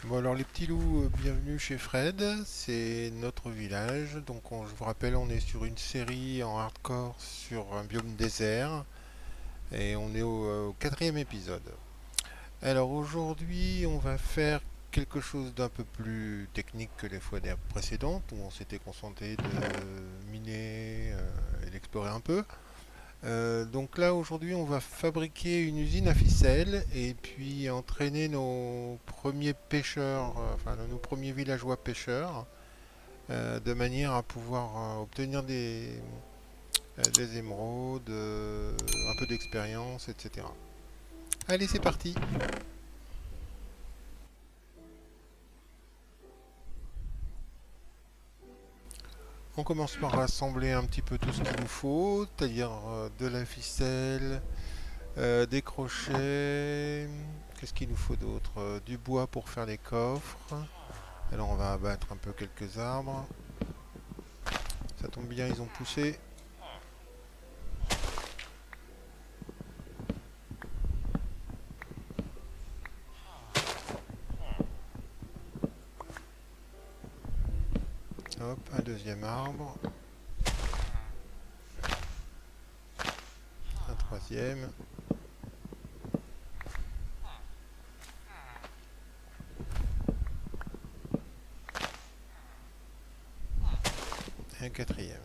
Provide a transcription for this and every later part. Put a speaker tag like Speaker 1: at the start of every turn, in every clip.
Speaker 1: Bon alors les petits loups, bienvenue chez Fred, c'est notre village. Donc je vous rappelle, on est sur une série en hardcore sur un biome désert et on est au quatrième épisode. Alors aujourd'hui on va faire quelque chose d'un peu plus technique que les fois précédentes où on s'était concentré de miner et d'explorer un peu. Donc là aujourd'hui on va fabriquer une usine à ficelles et puis entraîner nos premiers pêcheurs, enfin nos premiers villageois pêcheurs, de manière à pouvoir obtenir des émeraudes, un peu d'expérience, etc. Allez, c'est parti. On commence par rassembler un petit peu tout ce qu'il nous faut, c'est-à-dire de la ficelle, des crochets. Qu'est-ce qu'il nous faut d'autre? Du bois pour faire les coffres. Alors on va abattre un peu quelques arbres. Ça tombe bien, ils ont poussé. Hop, un deuxième arbre. Un troisième. Et un quatrième.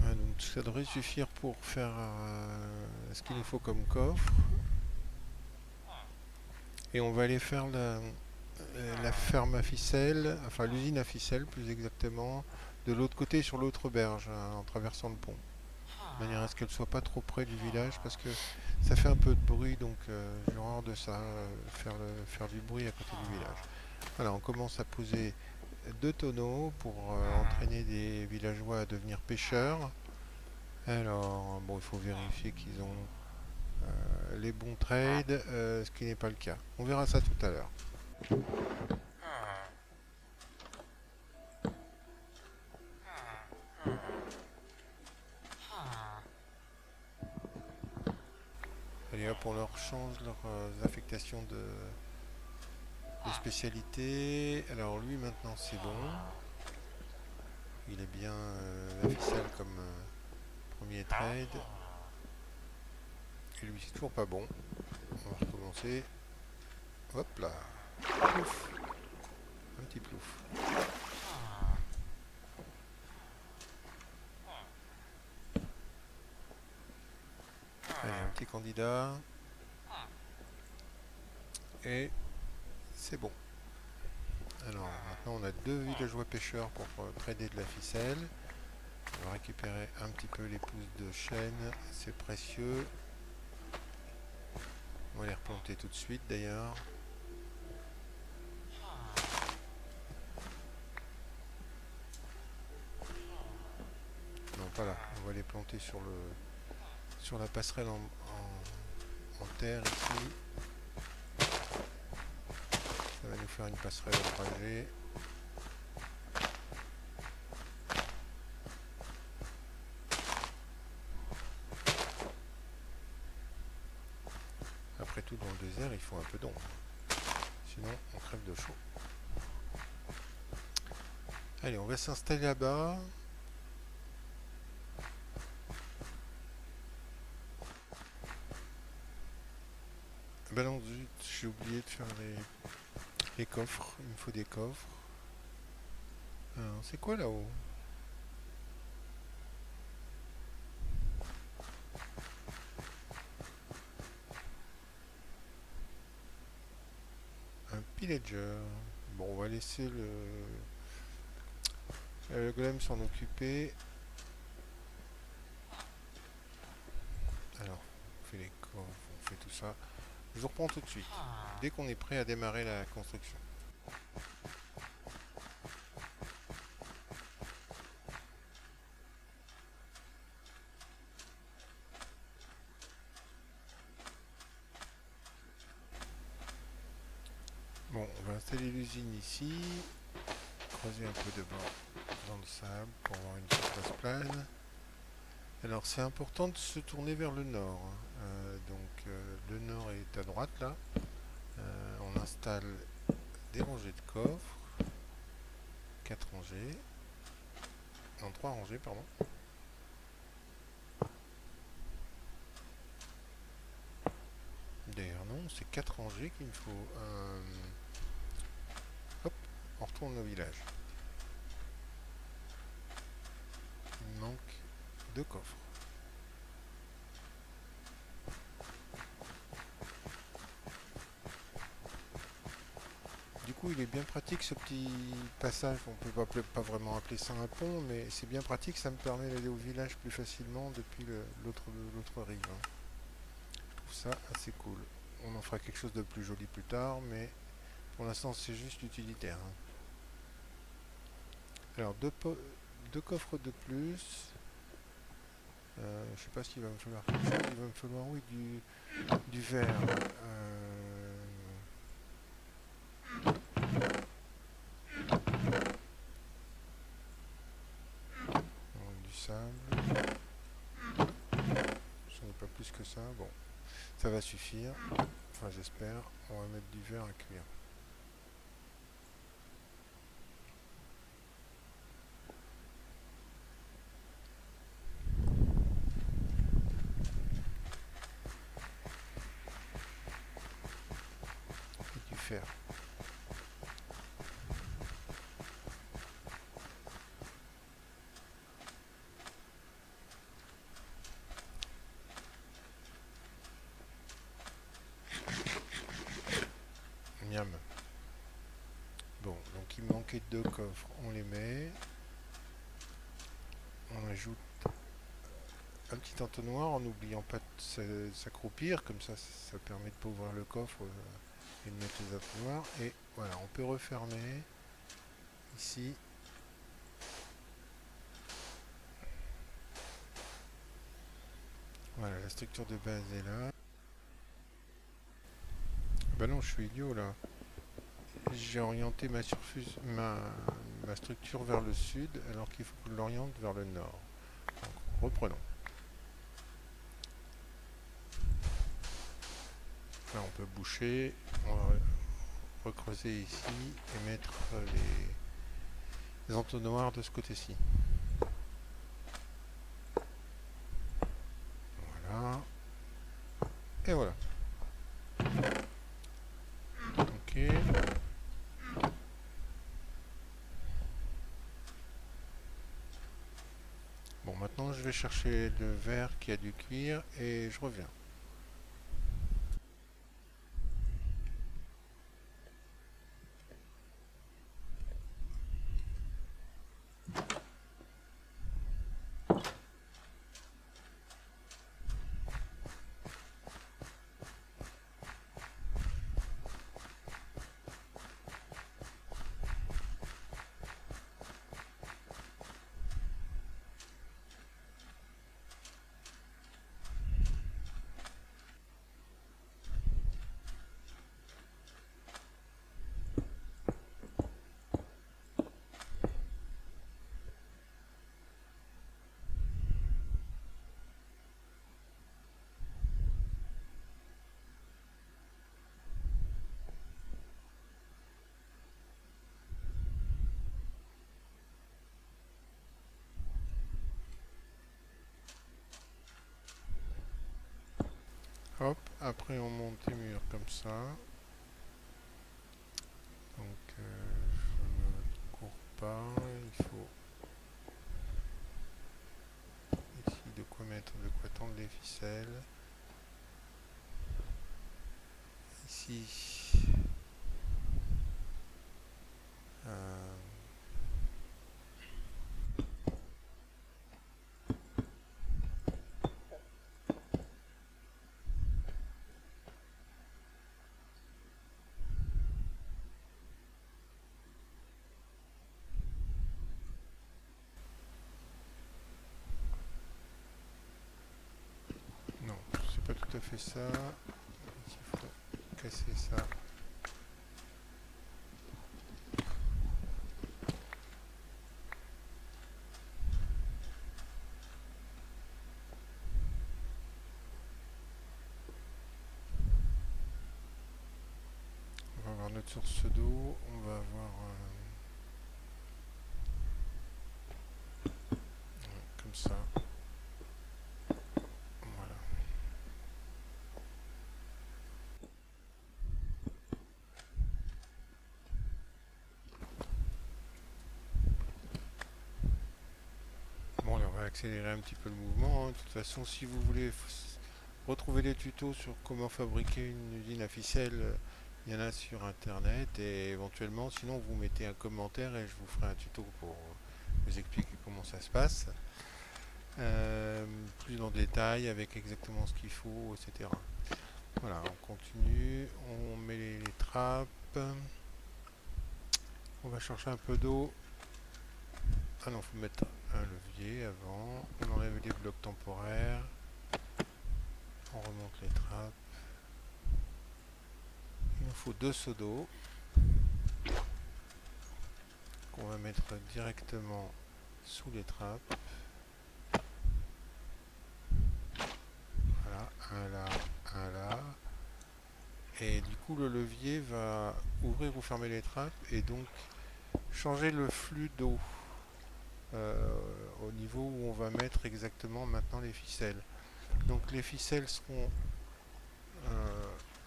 Speaker 1: Ah, donc ça devrait suffire pour faire ce qu'il nous faut comme coffre. Et on va aller faire la ferme à ficelle, enfin l'usine à ficelle plus exactement, de l'autre côté sur l'autre berge, hein, en traversant le pont. De manière à ce qu'elle soit pas trop près du village parce que ça fait un peu de bruit, donc j'ai horreur de ça, faire du bruit à côté du village. Voilà, on commence à poser deux tonneaux pour entraîner des villageois à devenir pêcheurs. Alors, bon, il faut vérifier qu'ils ont les bons trades, ce qui n'est pas le cas. On verra ça tout à l'heure. Allez hop, on leur change leurs affectations de spécialité. Alors lui maintenant c'est bon. Il est bien la ficelle comme premier trade. Et lui c'est toujours pas bon. On va recommencer. Hop là. Plouf. Un petit plouf. Allez, un petit candidat. Et c'est bon. Alors maintenant on a deux villageois pêcheurs pour trader de la ficelle. On va récupérer un petit peu les pousses de chêne, c'est précieux. On va les replanter tout de suite d'ailleurs. Non, pas là. On va les planter sur la passerelle en terre ici. Ça va nous faire une passerelle ombragée. Après tout, dans le désert, il faut un peu d'ombre. Sinon, on crève de chaud. Allez, on va s'installer là-bas. Ben non, zut, j'ai oublié de faire les coffres. Il me faut des coffres. Alors, c'est quoi là-haut? Un pillager. Bon, on va laisser le golem s'en occuper. Alors, on fait les coffres, on fait tout ça. Je vous reprends tout de suite, dès qu'on est prêt à démarrer la construction. Bon, on va installer l'usine ici, creuser un peu de bord dans le sable pour avoir une surface plane. Alors c'est important de se tourner vers le nord, hein. Le nord est à droite là. On installe des rangées de coffres, 4 rangées, non 3 rangées pardon. D'ailleurs non, c'est 4 rangées qu'il me faut. Hop, on retourne au village. Il manque 2 coffres. Du coup, il est bien pratique ce petit passage. On peut pas vraiment appeler ça un pont, mais c'est bien pratique. Ça me permet d'aller au village plus facilement depuis l'autre rive, hein. Je trouve ça assez cool. On en fera quelque chose de plus joli plus tard, mais pour l'instant, c'est juste utilitaire, hein. Alors, deux coffres de plus. Je sais pas s'il va me falloir quelque chose. Il va me falloir, oui, du verre. Du sable. J'en ai pas plus que ça. Bon, ça va suffire. Enfin, j'espère. On va mettre du verre à cuire. Et du fer. Miam. Bon, donc il me manquait 2 coffres. On les met. On ajoute un petit entonnoir en n'oubliant pas de s'accroupir. Comme ça permet de ne pas ouvrir le coffre et de mettre les entonnoirs. Et voilà, on peut refermer ici. Voilà, la structure de base est là. Bah non, je suis idiot là. J'ai orienté ma structure vers le sud alors qu'il faut que je l'oriente vers le nord. Donc, reprenons. Là, on peut boucher. On va recreuser ici et mettre les entonnoirs de ce côté-ci. Voilà. Et voilà. Ok. Bon, maintenant je vais chercher le verre qui a dû cuire et je reviens. Hop, après on monte les murs comme ça. Donc je ne cours pas, il faut ici de quoi tendre les ficelles. Ici, non, c'est pas tout à fait ça. Il faut casser ça. notre source d'eau, on va avoir comme ça. Voilà. Bon, là, on va accélérer un petit peu le mouvement, hein. De toute façon, si vous voulez retrouver les tutos sur comment fabriquer une usine à ficelle, il y en a sur internet, et éventuellement, sinon, vous mettez un commentaire et je vous ferai un tuto pour vous expliquer comment ça se passe. Plus en détail avec exactement ce qu'il faut, etc. Voilà, on continue, on met les trappes, on va chercher un peu d'eau. Ah non, faut mettre un levier avant, on enlève les blocs temporaires, on remonte les trappes. Il nous faut 2 seaux d'eau qu'on va mettre directement sous les trappes. Voilà, un là, un là. Et du coup, le levier va ouvrir ou fermer les trappes et donc changer le flux d'eau au niveau où on va mettre exactement maintenant les ficelles. Donc les ficelles seront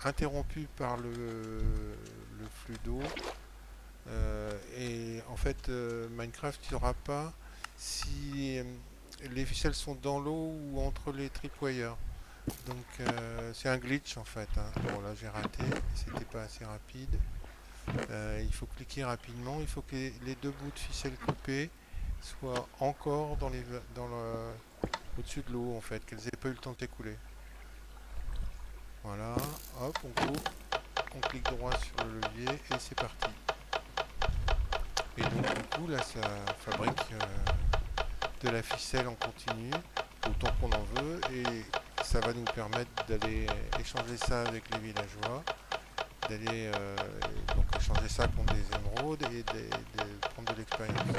Speaker 1: interrompues par le flux d'eau. Et en fait, Minecraft ne saura pas si les ficelles sont dans l'eau ou entre les tripwires. Donc c'est un glitch en fait, hein. Bon là j'ai raté, c'était pas assez rapide. Il faut cliquer rapidement, il faut que les 2 bouts de ficelle coupés soient encore au-dessus de l'eau en fait, qu'elles aient pas eu le temps de s'écouler. Voilà, hop, on coupe, on clique droit sur le levier et c'est parti. Et donc du coup là ça fabrique de la ficelle en continu, autant qu'on en veut, et ça va nous permettre d'aller échanger ça avec les villageois, d'aller donc échanger ça contre des émeraudes et de prendre de l'expérience.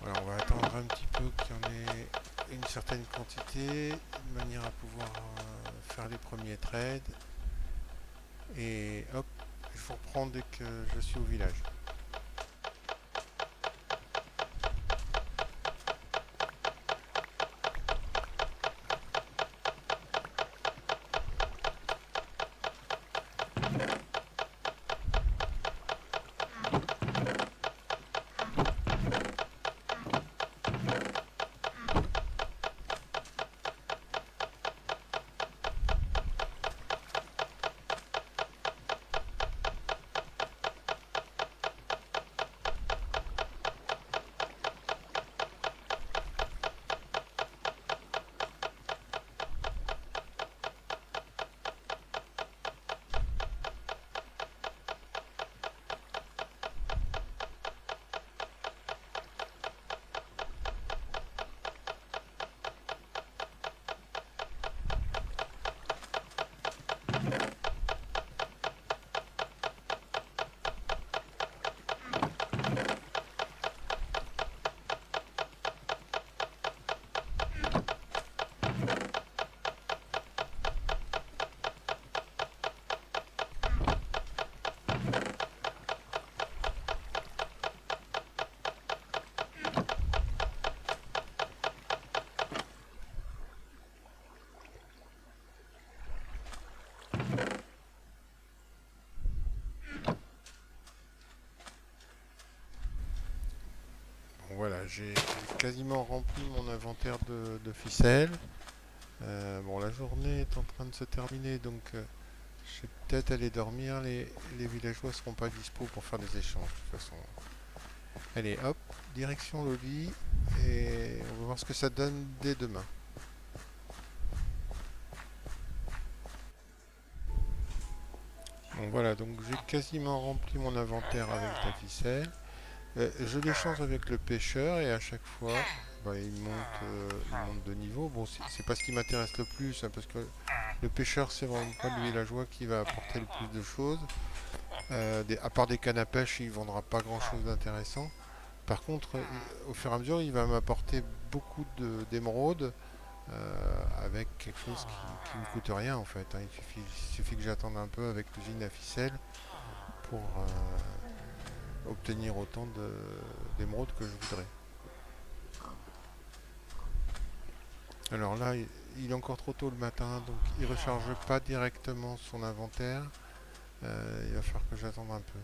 Speaker 1: Voilà, on va attendre un petit peu qu'il y en ait une certaine quantité, de manière à pouvoir faire les premiers trades. Et hop, je vous reprends dès que je suis au village. Voilà, j'ai quasiment rempli mon inventaire de ficelles. Bon, la journée est en train de se terminer, donc je vais peut-être aller dormir. Les villageois seront pas dispo pour faire des échanges, de toute façon. Allez, hop, direction le lit, et on va voir ce que ça donne dès demain. Bon, voilà, donc j'ai quasiment rempli mon inventaire avec la ficelle. Je l'échange avec le pêcheur et à chaque fois, bah, il monte de niveau. Bon, c'est pas ce qui m'intéresse le plus, hein, parce que le pêcheur, c'est vraiment pas le villageois qui va apporter le plus de choses. À part des cannes à pêche, il vendra pas grand chose d'intéressant. Par contre, au fur et à mesure, il va m'apporter beaucoup d'émeraudes avec quelque chose qui ne coûte rien en fait, hein. Il suffit que j'attende un peu avec l'usine à ficelle pour obtenir autant d'émeraudes que je voudrais. Alors là, il est encore trop tôt le matin, donc il ne recharge pas directement son inventaire. Il va falloir que j'attende un peu.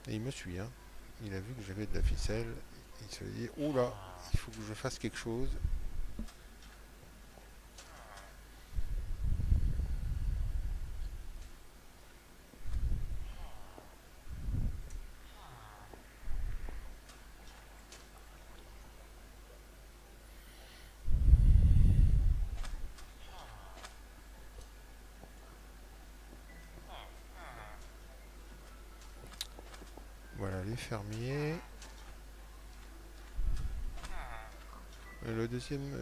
Speaker 1: Et il me suit, hein. Il a vu que j'avais de la ficelle. Il se dit, oh là, il faut que je fasse quelque chose. Voilà, les fermiers. Le deuxième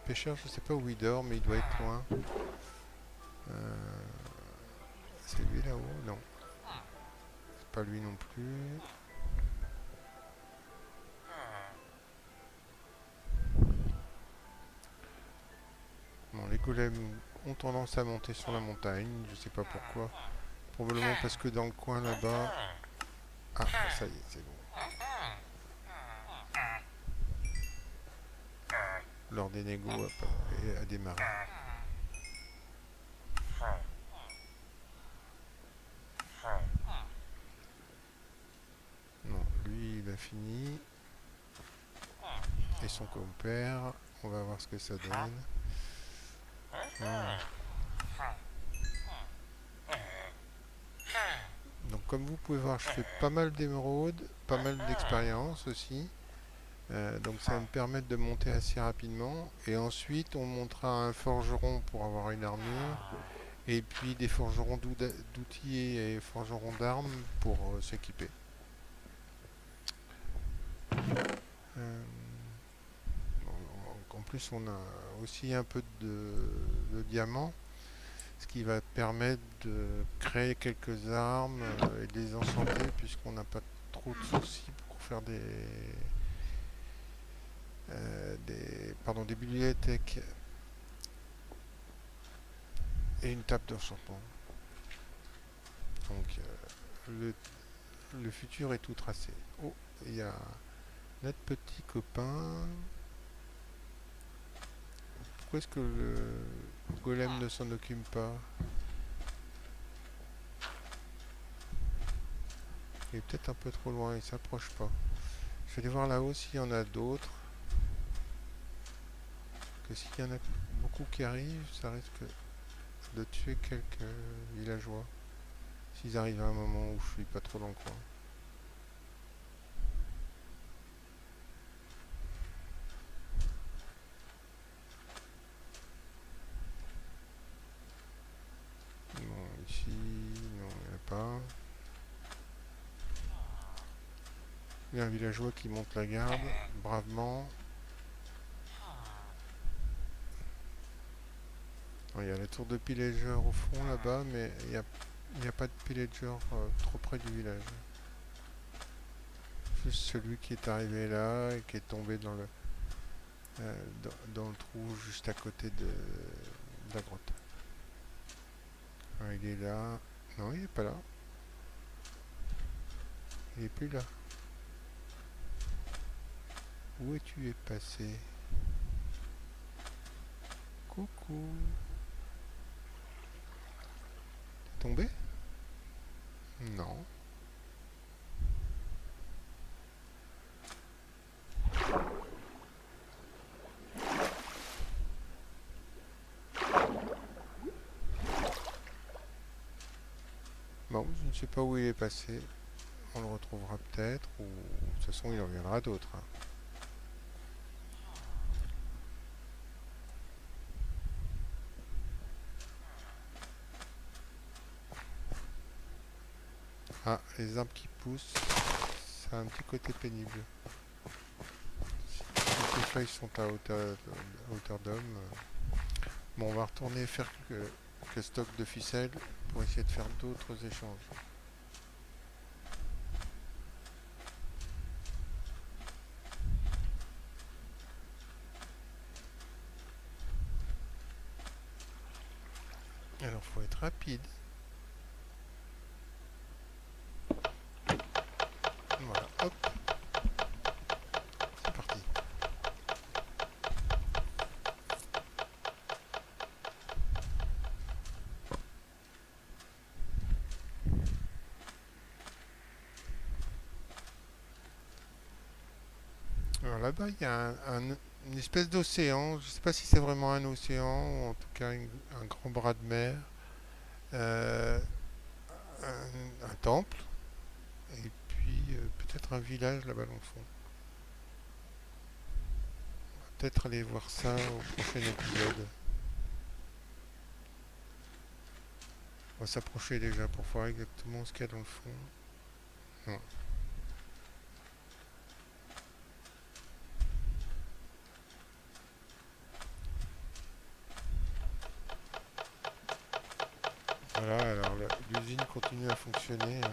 Speaker 1: pêcheur, je sais pas où il dort, mais il doit être loin. C'est lui là-haut? Non, c'est pas lui non plus. Bon, les golems ont tendance à monter sur la montagne, je sais pas pourquoi. Probablement parce que dans le coin là-bas... Ah, ça y est, c'est bon. L'heure des négos a démarré. Non, lui il a fini. Et son compère, on va voir ce que ça donne. Voilà. Donc comme vous pouvez voir, je fais pas mal d'émeraudes, pas mal d'expérience aussi. Donc ça va me permettre de monter assez rapidement. Et ensuite on montera un forgeron pour avoir une armure. Et puis des forgerons d'outils et forgerons d'armes pour s'équiper. En plus on a aussi un peu de diamants, ce qui va permettre de créer quelques armes et de les enchanter puisqu'on n'a pas trop de soucis pour faire des bibliothèques et une table d'enchantement. Donc le futur est tout tracé. Oh, il y a notre petit copain. Pourquoi est-ce que le golem ne s'en occupe pas? Il est peut-être un peu trop loin, il s'approche pas. Je vais aller voir là-haut s'il y en a d'autres. Que s'il y en a beaucoup qui arrivent, ça risque de tuer quelques villageois. S'ils arrivent à un moment où je suis pas trop dans le coin. Non, ici, non, il n'y en a pas. Il y a un villageois qui monte la garde, bravement. Il y a la tour de pillager au fond là-bas, mais il n'y a pas de pillager trop près du village. Juste celui qui est arrivé là et qui est tombé dans le trou juste à côté de la grotte. Il est là. Non, il n'est pas là. Il est plus là. Où es-tu passé? Coucou. T'es tombé? Non. Bon, je ne sais pas où il est passé. On le retrouvera peut-être, ou de toute façon il en viendra d'autres, hein. Ah, les arbres qui poussent, ça a un petit côté pénible. Si les feuilles sont à hauteur d'homme. Bon, on va retourner faire quelques stocks de ficelles pour essayer de faire d'autres échanges. Alors, faut être rapide. Voilà, hop, c'est parti. Alors là-bas, il y a une espèce d'océan. Je ne sais pas si c'est vraiment un océan ou en tout cas un grand bras de mer. Euh, un temple. Et puis peut-être un village là-bas dans le fond. Peut-être aller voir ça au prochain épisode. On va s'approcher déjà pour voir exactement ce qu'il y a dans le fond. Non. Voilà, alors l'usine continue à fonctionner, hein.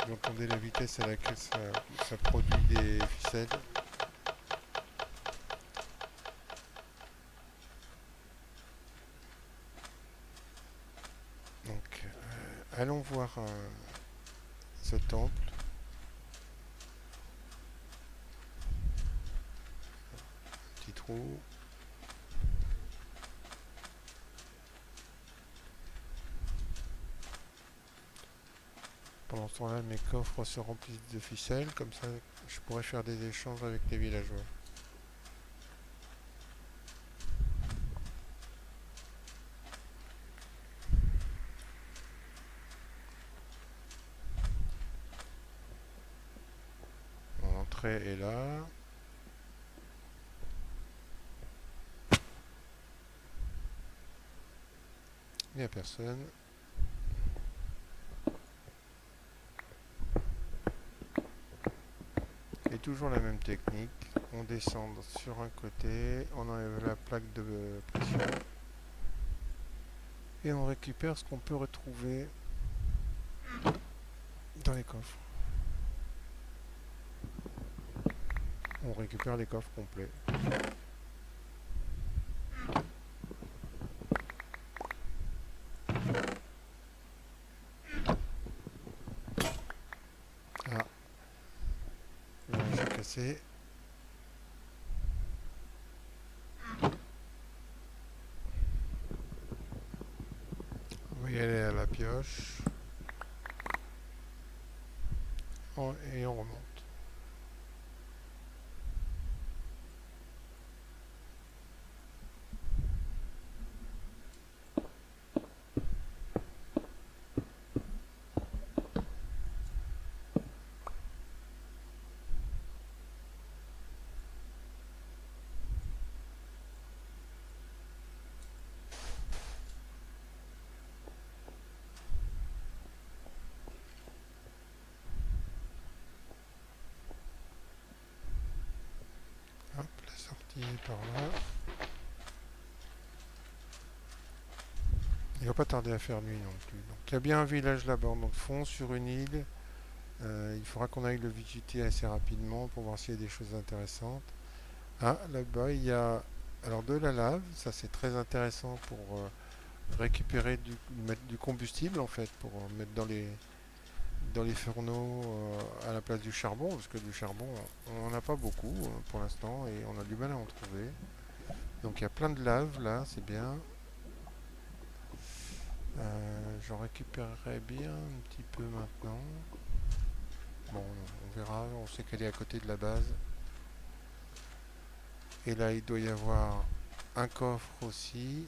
Speaker 1: Vous entendez la vitesse à laquelle ça produit des ficelles. Donc, allons voir ce temple. Petit trou. Pendant ce temps-là, mes coffres se remplissent de ficelles. Comme ça, je pourrais faire des échanges avec les villageois. L'entrée est là. Il n'y a personne. Et toujours la même technique. On descend sur un côté, on enlève la plaque de pression et on récupère ce qu'on peut retrouver dans les coffres. On récupère les coffres complets. Ah, là j'ai cassé. On va y aller à la pioche. Et on remonte. Hop, la sortie est par là. Il va pas tarder à faire nuit non plus. Donc il y a bien un village là-bas dans le fond, sur une île. Il faudra qu'on aille le visiter assez rapidement pour voir s'il y a des choses intéressantes. Ah, là-bas, il y a alors de la lave. Ça, c'est très intéressant pour récupérer mettre du combustible en fait, pour mettre dans les fourneaux à la place du charbon, parce que du charbon, on n'en a pas beaucoup pour l'instant et on a du mal à en trouver. Donc il y a plein de lave là, c'est bien. J'en récupérerai bien un petit peu maintenant. Bon, on verra, on sait qu'elle est à côté de la base. Et là, il doit y avoir un coffre aussi.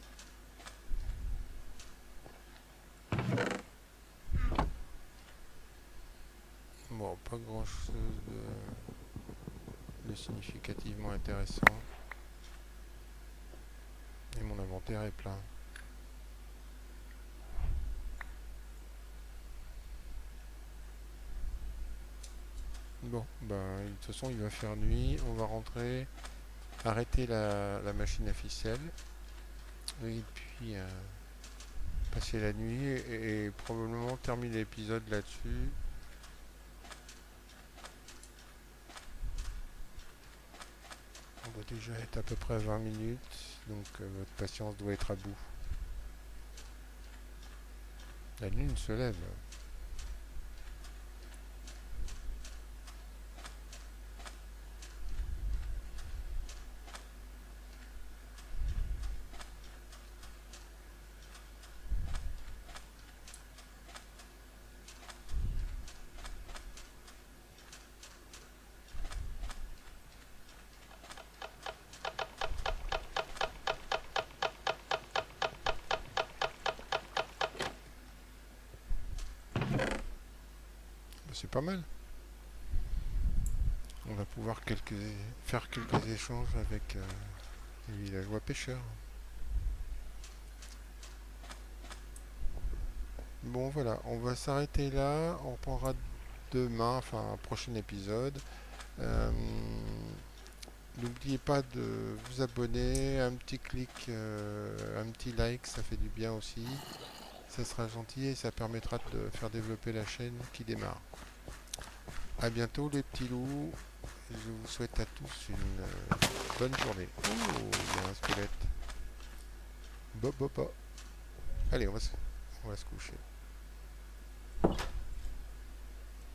Speaker 1: Bon, pas grand chose de significativement intéressant. Et mon inventaire est plein. Bon, bah, de toute façon, il va faire nuit. On va rentrer, arrêter la machine à ficelle. Et puis, passer la nuit et probablement terminer l'épisode là-dessus. On va déjà être à peu près 20 minutes, donc votre patience doit être à bout. La lune se lève. C'est pas mal. On va pouvoir faire quelques échanges avec les villageois pêcheurs. Bon voilà, on va s'arrêter là. On reprendra demain, enfin un prochain épisode. Euh, N'oubliez pas de vous abonner, un petit clic, un petit like, ça fait du bien aussi. Ça sera gentil et ça permettra de faire développer la chaîne qui démarre. A bientôt les petits loups. Je vous souhaite à tous une bonne journée. Oh, il y a un squelette. Allez, on va se coucher.